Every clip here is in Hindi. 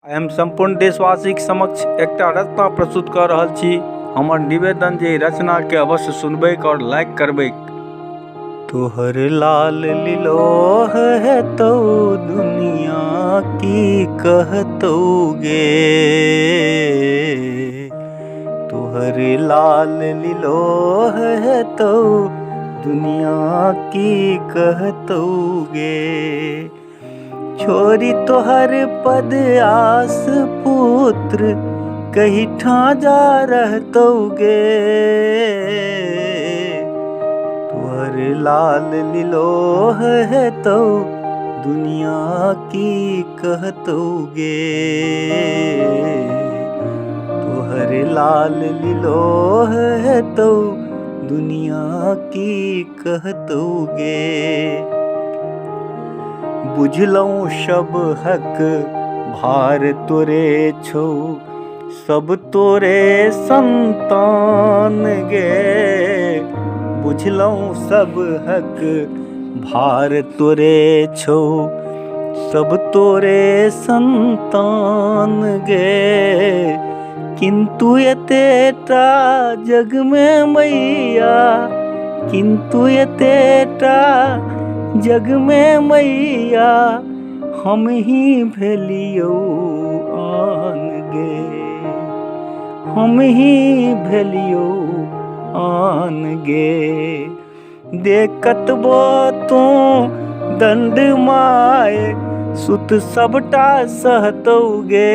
हम संपूर्ण देशवासी के समक्ष एकटा रचना प्रस्तुत कर रहल छी। हमर निवेदन जे रचना के अवश्य सुनबे और लाइक करबे। तोहर लाल लिलोह है तो दुनिया की कहतोगे, तोहर लाल लिलोह है तो दुनिया की कहतोगे। छोरी तोहर पद आस पुत्र कही ठा जा रहतोगे, तोहर लाल लिलोह है तो दुनिया की कहतोगे, तोहर लाल लिलोह है तो दुनिया की कहतोगे। बुझलौं सब हक भार तोरे छौ, सब तोरे संतान गे। बुझलौं सब हक भार तोरे छौ, सब तोरे संतान गे। किंतु एतेटा जग में मैया, किंतु एतेटा जग में मैया हम ही भेलियौ आन गे, हम ही भेलियौ आन गे। देखतबो तू दंड माय सुत सबटा सहतोगे,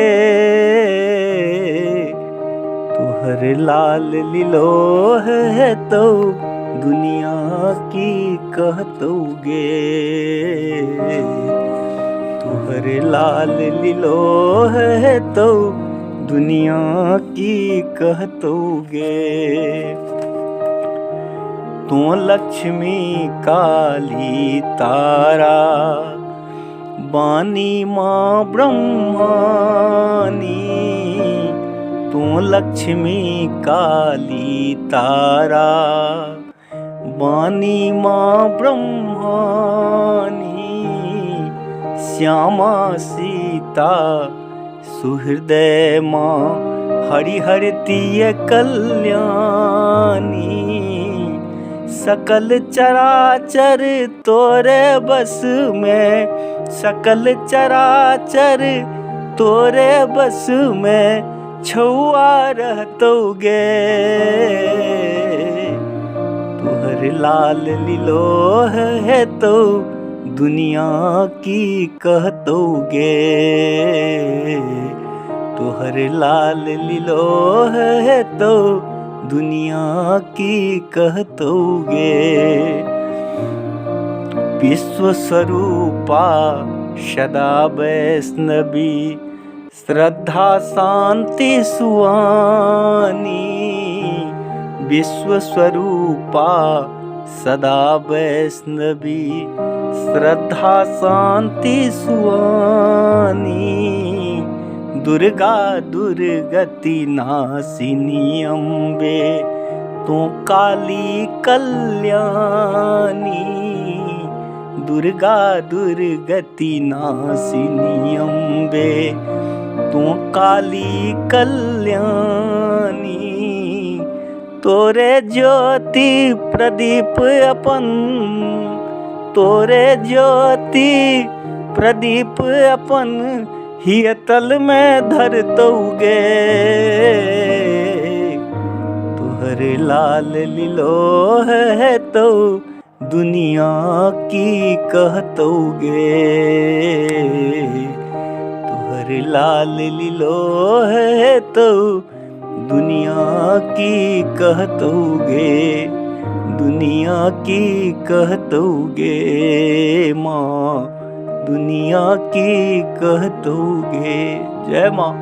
तोहर लाल लिलोह है तो दुनिया की कहतोगे, तोहर लाल लिलोह है तो दुनिया की कहतोगे। तू लक्ष्मी काली तारा बानी माँ ब्रह्मानी, तू लक्ष्मी काली तारा बानी माँ ब्रह्मानी। श्यामा सीता सुहृदय माँ हरिहरतीय कल्याणी। सकल चराचर तोरे बस में, सकल चराचर तोरे बस में छुआ रहतोगे, तोहर लाल लिलोह है तो दुनिया की कहतोगे, तोहर लाल लिलोह है तो दुनिया की कहतोगे। विश्व स्वरूपा सदा वैष्णवी श्रद्धा शांति सुआनी। विश्व स्वरूपा सदा वैष्णवी श्रद्धा शांति सुआनी। दुर्गा दुर्गति नासिनी अम्बे तू काली कल्याणी। दुर्गा दुर्गति नासिनी अम्बे तू काली कल्याणी। तोरे ज्योति प्रदीप अपन, तोरे ज्योति प्रदीप अपन हियतल में धरतोगे, तोहर लाल लिलोह है तो दुनिया की कहतोगे, तोहर लाल लिलोह है तो दुनिया की कहतोगे, दुनिया की कहतोगे माँ, दुनिया की कहतोगे। जय माँ।